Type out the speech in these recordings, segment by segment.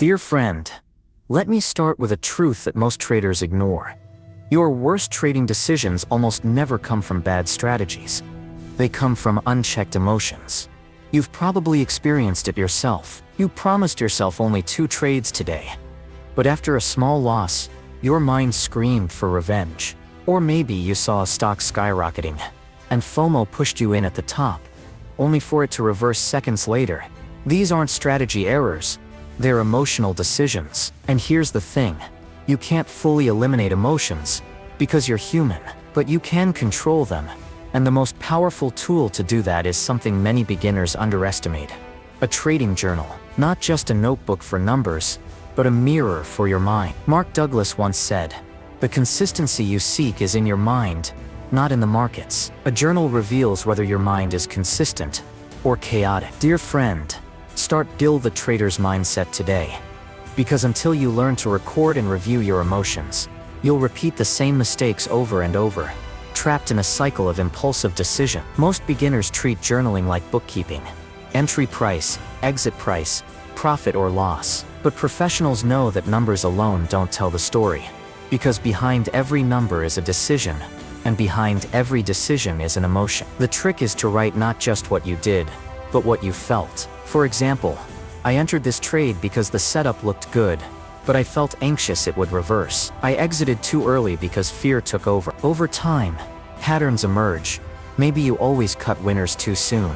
Dear friend, let me start with a truth that most traders ignore. Your worst trading decisions almost never come from bad strategies. They come from unchecked emotions. You've probably experienced it yourself. You promised yourself only 2 trades today. But after a small loss, your mind screamed for revenge. Or maybe you saw a stock skyrocketing, and FOMO pushed you in at the top, only for it to reverse seconds later. These aren't strategy errors, they're emotional decisions. And here's the thing, you can't fully eliminate emotions, because you're human, but you can control them. And the most powerful tool to do that is something many beginners underestimate. A trading journal. Not just a notebook for numbers, but a mirror for your mind. Mark Douglas once said, "The consistency you seek is in your mind, not in the markets." A journal reveals whether your mind is consistent or chaotic. Dear friend, start build the trader's mindset today. Because until you learn to record and review your emotions, you'll repeat the same mistakes over and over, trapped in a cycle of impulsive decision. Most beginners treat journaling like bookkeeping. Entry price, exit price, profit or loss. But professionals know that numbers alone don't tell the story. Because behind every number is a decision, and behind every decision is an emotion. The trick is to write not just what you did, but what you felt. For example, I entered this trade because the setup looked good, but I felt anxious it would reverse. I exited too early because fear took over. Over time, patterns emerge. Maybe you always cut winners too soon,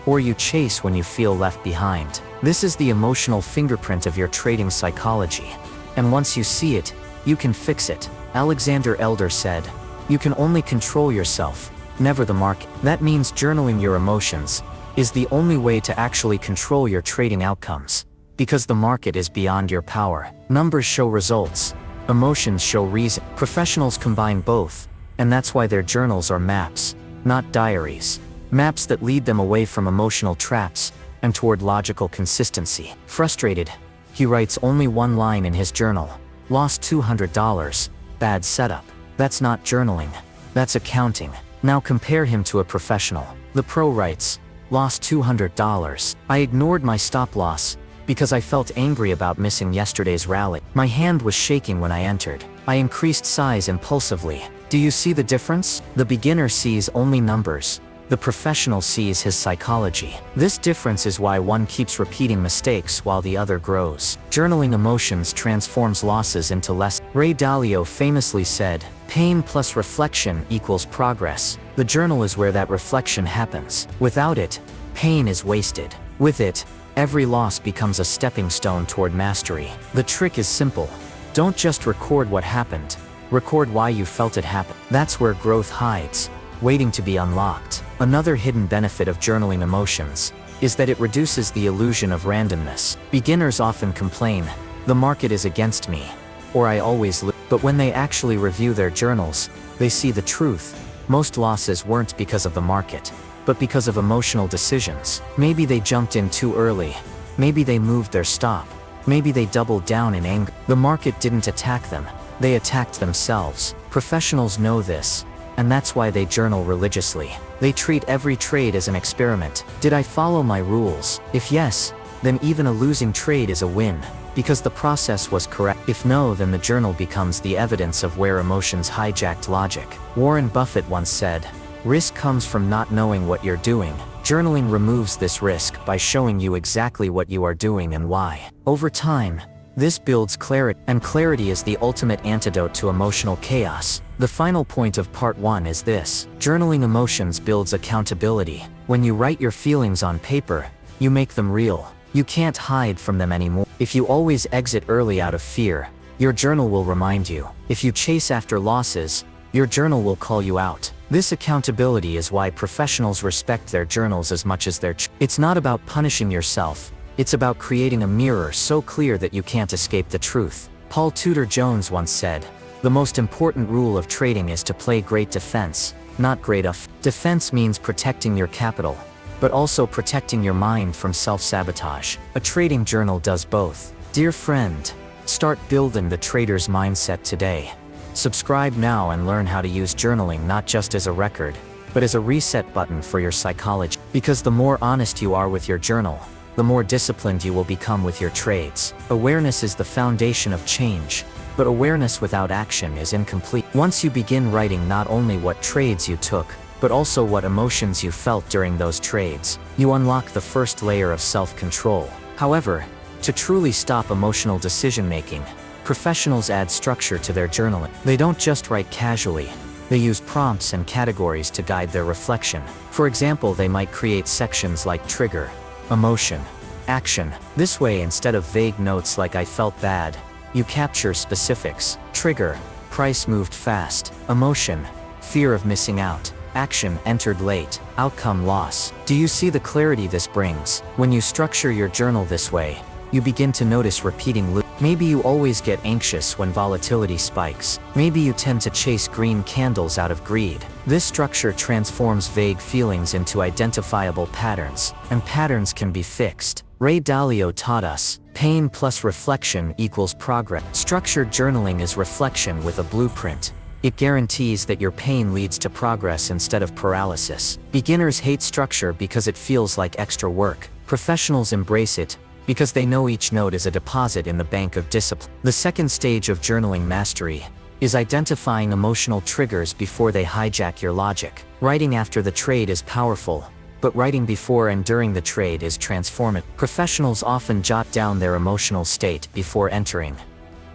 or you chase when you feel left behind. This is the emotional fingerprint of your trading psychology. And once you see it, you can fix it. Alexander Elder said, "You can only control yourself, never the market." That means journaling your emotions is the only way to actually control your trading outcomes. Because the market is beyond your power. Numbers show results, emotions show reason. Professionals combine both, and that's why their journals are maps, not diaries. Maps that lead them away from emotional traps and toward logical consistency. Frustrated, he writes only one line in his journal. Lost $200, bad setup. That's not journaling, that's accounting. Now compare him to a professional. The pro writes, lost $200. I ignored my stop loss, because I felt angry about missing yesterday's rally. My hand was shaking when I entered. I increased size impulsively. Do you see the difference? The beginner sees only numbers. The professional sees his psychology. This difference is why one keeps repeating mistakes while the other grows. Journaling emotions transforms losses into lessons. Ray Dalio famously said, "Pain plus reflection equals progress." The journal is where that reflection happens. Without it, pain is wasted. With it, every loss becomes a stepping stone toward mastery. The trick is simple. Don't just record what happened. Record why you felt it happen. That's where growth hides, waiting to be unlocked. Another hidden benefit of journaling emotions is that it reduces the illusion of randomness. Beginners often complain, "The market is against me," or "I always lose." But when they actually review their journals, they see the truth. Most losses weren't because of the market, but because of emotional decisions. Maybe they jumped in too early. Maybe they moved their stop. Maybe they doubled down in anger. The market didn't attack them. They attacked themselves. Professionals know this, and that's why they journal religiously. They treat every trade as an experiment. Did I follow my rules? If yes, then even a losing trade is a win, because the process was correct. If no, then the journal becomes the evidence of where emotions hijacked logic. Warren Buffett once said, "Risk comes from not knowing what you're doing." Journaling removes this risk by showing you exactly what you are doing and why. Over time, this builds clarity, and clarity is the ultimate antidote to emotional chaos. The final point of part 1 is this. Journaling emotions builds accountability. When you write your feelings on paper, you make them real. You can't hide from them anymore. If you always exit early out of fear, your journal will remind you. If you chase after losses, your journal will call you out. This accountability is why professionals respect their journals as much as their It's not about punishing yourself. It's about creating a mirror so clear that you can't escape the truth. Paul Tudor Jones once said, "The most important rule of trading is to play great defense, not great offense." Defense means protecting your capital, but also protecting your mind from self-sabotage. A trading journal does both. Dear friend, start building the trader's mindset today. Subscribe now and learn how to use journaling not just as a record, but as a reset button for your psychology. Because the more honest you are with your journal, the more disciplined you will become with your trades. Awareness is the foundation of change, but awareness without action is incomplete. Once you begin writing not only what trades you took, but also what emotions you felt during those trades, you unlock the first layer of self-control. However, to truly stop emotional decision-making, professionals add structure to their journaling. They don't just write casually. They use prompts and categories to guide their reflection. For example, they might create sections like trigger, emotion, action. This way, instead of vague notes like "I felt bad," you capture specifics. Trigger, price moved fast. Emotion, fear of missing out. Action, entered late. Outcome, loss. Do you see the clarity this brings? When you structure your journal this way, you begin to notice repeating loops. Maybe you always get anxious when volatility spikes. Maybe you tend to chase green candles out of greed. This structure transforms vague feelings into identifiable patterns, and patterns can be fixed. Ray Dalio taught us, pain plus reflection equals progress. Structured journaling is reflection with a blueprint. It guarantees that your pain leads to progress instead of paralysis. Beginners hate structure because it feels like extra work. Professionals embrace it because they know each note is a deposit in the bank of discipline. The second stage of journaling mastery is identifying emotional triggers before they hijack your logic. Writing after the trade is powerful, but writing before and during the trade is transformative. Professionals often jot down their emotional state before entering.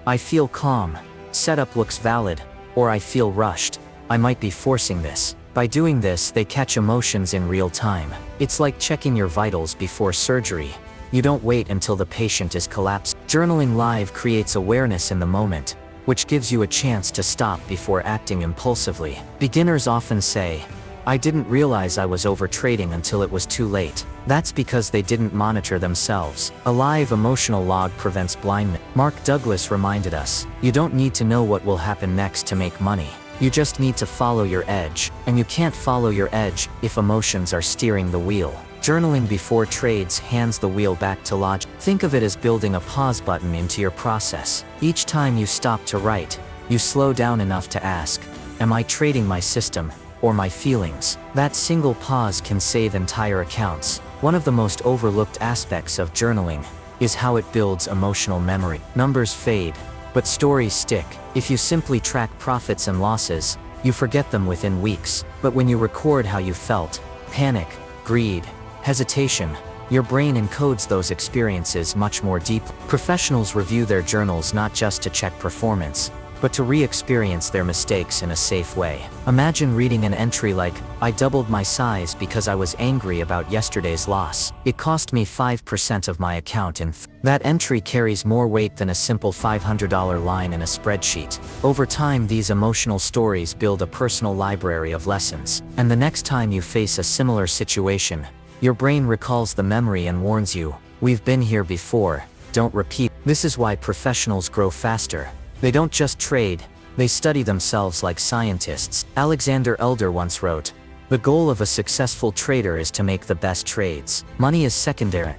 I feel calm. Setup looks valid. Or I feel rushed. I might be forcing this. By doing this, they catch emotions in real time. It's like checking your vitals before surgery. You don't wait until the patient is collapsed. Journaling live creates awareness in the moment, which gives you a chance to stop before acting impulsively. Beginners often say, "I didn't realize I was overtrading until it was too late." That's because they didn't monitor themselves. A live emotional log prevents blindness. Mark Douglas reminded us, you don't need to know what will happen next to make money. You just need to follow your edge. And you can't follow your edge if emotions are steering the wheel. Journaling before trades hands the wheel back to logic. Think of it as building a pause button into your process. Each time you stop to write, you slow down enough to ask, am I trading my system or my feelings? That single pause can save entire accounts. One of the most overlooked aspects of journaling is how it builds emotional memory. Numbers fade, but stories stick. If you simply track profits and losses, you forget them within weeks. But when you record how you felt, panic, greed, hesitation, your brain encodes those experiences much more deeply. Professionals review their journals not just to check performance, but to re-experience their mistakes in a safe way. Imagine reading an entry like, I doubled my size because I was angry about yesterday's loss. It cost me 5% of my account in That entry carries more weight than a simple $500 line in a spreadsheet. Over time, these emotional stories build a personal library of lessons. And the next time you face a similar situation, your brain recalls the memory and warns you, we've been here before, don't repeat. This is why professionals grow faster. They don't just trade, they study themselves like scientists. Alexander Elder once wrote, the goal of a successful trader is to make the best trades. Money is secondary.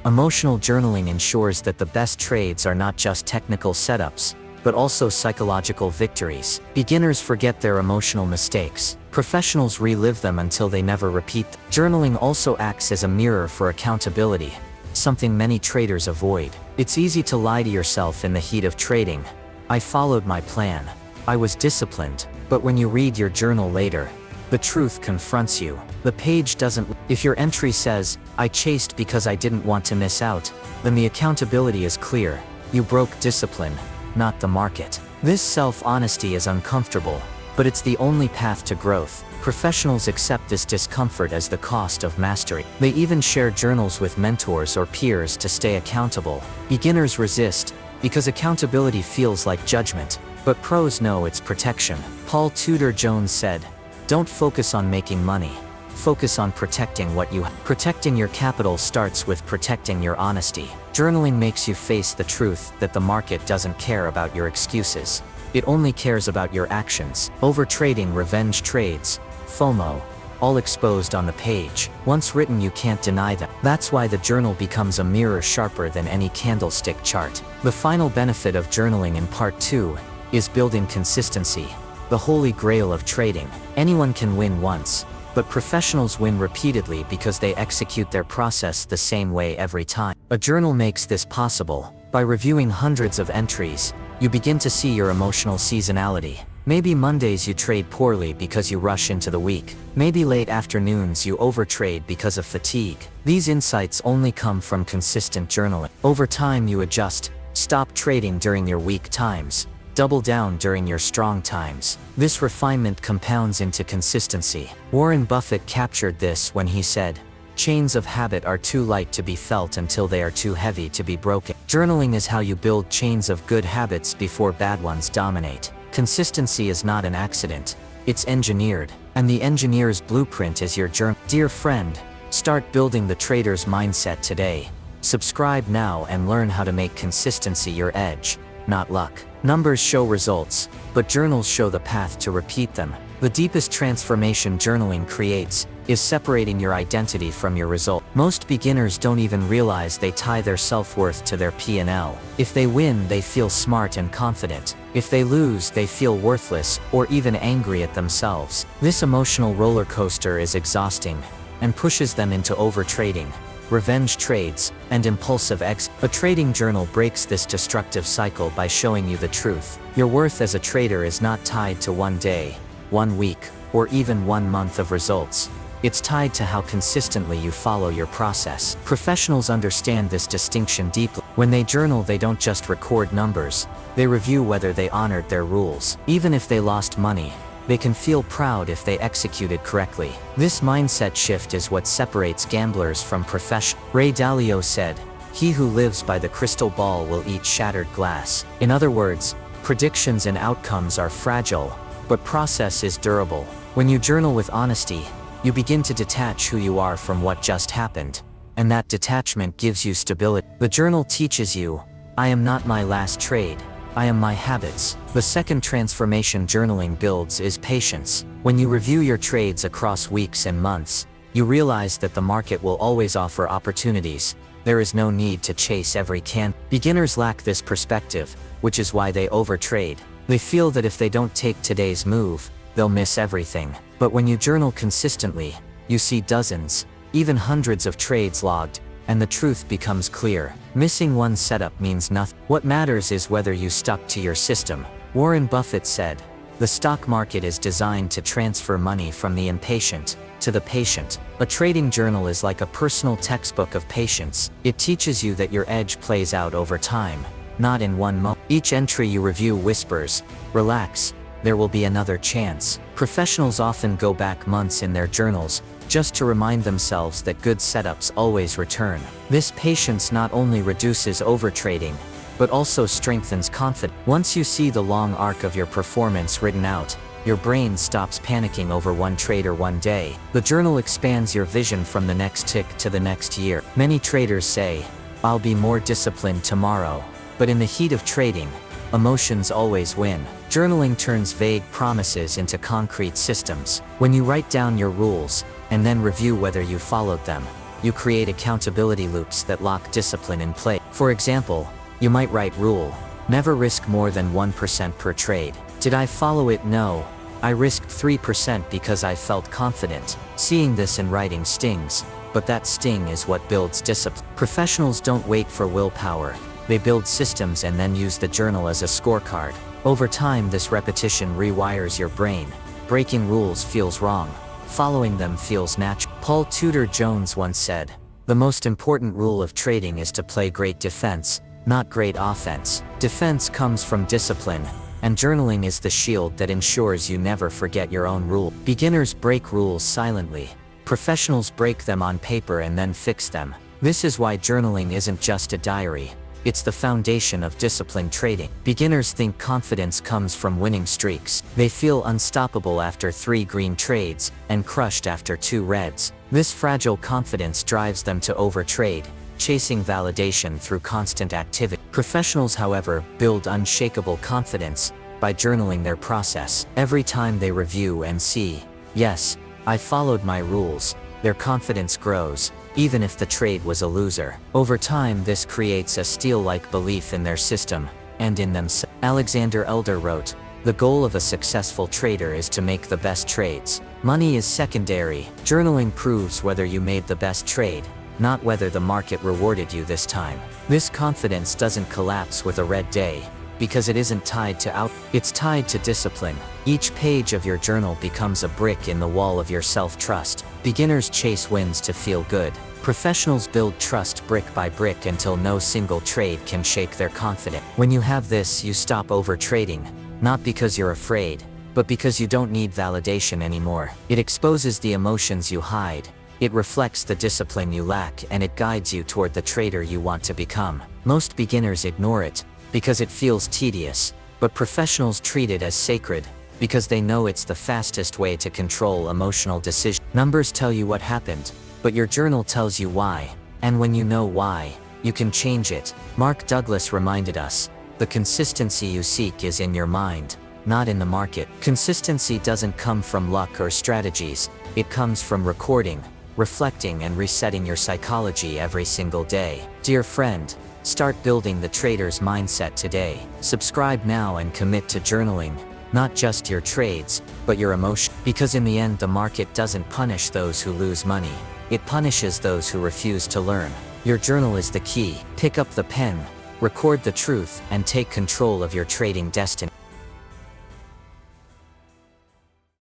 Emotional journaling ensures that the best trades are not just technical setups, but also psychological victories. Beginners forget their emotional mistakes. Professionals relive them until they never repeat them. Journaling also acts as a mirror for accountability, something many traders avoid. It's easy to lie to yourself in the heat of trading. I followed my plan. I was disciplined. But when you read your journal later, the truth confronts you. The page doesn't. If your entry says, I chased because I didn't want to miss out, then the accountability is clear. You broke discipline, not the market. This self-honesty is uncomfortable, but it's the only path to growth. Professionals accept this discomfort as the cost of mastery. They even share journals with mentors or peers to stay accountable. Beginners resist, because accountability feels like judgment, but pros know it's protection. Paul Tudor Jones said, don't focus on making money. Focus on protecting what you have. Protecting your capital starts with protecting your honesty. Journaling makes you face the truth that the market doesn't care about your excuses. It only cares about your actions. Overtrading, revenge trades, FOMO, all exposed on the page. Once written, you can't deny them. That's why the journal becomes a mirror sharper than any candlestick chart. The final benefit of journaling in part 2 is building consistency, the holy grail of trading. Anyone can win once, But professionals win repeatedly because they execute their process the same way every time. A journal makes this possible. By reviewing hundreds of entries, you begin to see your emotional seasonality. Maybe Mondays you trade poorly because you rush into the week. Maybe late afternoons you overtrade because of fatigue. These insights only come from consistent journaling. Over time you adjust, stop trading during your weak times, double down during your strong times. This refinement compounds into consistency. Warren Buffett captured this when he said, "Chains of habit are too light to be felt until they are too heavy to be broken." Journaling is how you build chains of good habits before bad ones dominate. Consistency is not an accident, it's engineered, and the engineer's blueprint is your journal. Dear friend, start building the trader's mindset today. Subscribe now and learn how to make consistency your edge, not luck. Numbers show results, but journals show the path to repeat them. The deepest transformation journaling creates is separating your identity from your result. Most beginners don't even realize they tie their self-worth to their P&L. If they win, they feel smart and confident. If they lose, they feel worthless or even angry at themselves. This emotional roller coaster is exhausting and pushes them into overtrading, revenge trades, and impulsive exit. A trading journal breaks this destructive cycle by showing you the truth. Your worth as a trader is not tied to one day, 1 week, or even 1 month of results. It's tied to how consistently you follow your process. Professionals understand this distinction deeply. When they journal, they don't just record numbers, they review whether they honored their rules. Even if they lost money, they can feel proud if they executed correctly. This mindset shift is what separates gamblers from professionals. Ray Dalio said, "He who lives by the crystal ball will eat shattered glass." In other words, predictions and outcomes are fragile, but process is durable. When you journal with honesty, you begin to detach who you are from what just happened, and that detachment gives you stability. The journal teaches you, I am not my last trade, I am my habits. The second transformation journaling builds is patience. When you review your trades across weeks and months, you realize that the market will always offer opportunities. There is no need to chase every candle. Beginners lack this perspective, which is why they overtrade. They feel that if they don't take today's move, they'll miss everything. But when you journal consistently, you see dozens, even hundreds of trades logged, and the truth becomes clear. Missing one setup means nothing. What matters is whether you stuck to your system. Warren Buffett said, "The stock market is designed to transfer money from the impatient to the patient." A trading journal is like a personal textbook of patience. It teaches you that your edge plays out over time, not in one moment. Each entry you review whispers, "Relax, there will be another chance." Professionals often go back months in their journals just to remind themselves that good setups always return. This patience not only reduces overtrading, but also strengthens confidence. Once you see the long arc of your performance written out, your brain stops panicking over one trade or one day. The journal expands your vision from the next tick to the next year. Many traders say, "I'll be more disciplined tomorrow," but in the heat of trading, emotions always win. Journaling turns vague promises into concrete systems. When you write down your rules, and then review whether you followed them, you create accountability loops that lock discipline in place. For example, you might write rule, "Never risk more than 1% per trade." Did I follow it? No. I risked 3% because I felt confident. Seeing this in writing stings, but that sting is what builds discipline. Professionals don't wait for willpower. They build systems and then use the journal as a scorecard. Over time, this repetition rewires your brain. Breaking rules feels wrong. Following them feels natural. Paul Tudor Jones once said, "The most important rule of trading is to play great defense, not great offense." Defense comes from discipline, and journaling is the shield that ensures you never forget your own rule. Beginners break rules silently. Professionals break them on paper and then fix them. This is why journaling isn't just a diary. It's the foundation of disciplined trading. Beginners think confidence comes from winning streaks. They feel unstoppable after 3 green trades, and crushed after 2 reds. This fragile confidence drives them to overtrade, chasing validation through constant activity. Professionals, however, build unshakable confidence by journaling their process. Every time they review and see, "Yes, I followed my rules," their confidence grows, even if the trade was a loser. Over time, this creates a steel-like belief in their system, and in themselves. Alexander Elder wrote, "The goal of a successful trader is to make the best trades, Money is secondary. Journaling proves whether you made the best trade, not whether the market rewarded you this time. This confidence doesn't collapse with a red day, because it isn't tied to it's tied to discipline. Each page of your journal becomes a brick in the wall of your self-trust. Beginners chase wins to feel good. Professionals build trust brick by brick until no single trade can shake their confidence. When you have this, you stop overtrading, not because you're afraid, but because you don't need validation anymore. It exposes the emotions you hide, it reflects the discipline you lack, and it guides you toward the trader you want to become. Most beginners ignore it, because it feels tedious, but professionals treat it as sacred, because they know it's the fastest way to control emotional decisions. Numbers tell you what happened, but your journal tells you why, and when you know why, you can change it. Mark Douglas reminded us, the consistency you seek is in your mind, not in the market. Consistency doesn't come from luck or strategies, it comes from recording, reflecting, and resetting your psychology every single day. Dear friend, start building the trader's mindset today. Subscribe now and commit to journaling, not just your trades, but your emotion. Because in the end, the market doesn't punish those who lose money. It punishes those who refuse to learn. Your journal is the key. Pick up the pen, record the truth, and take control of your trading destiny.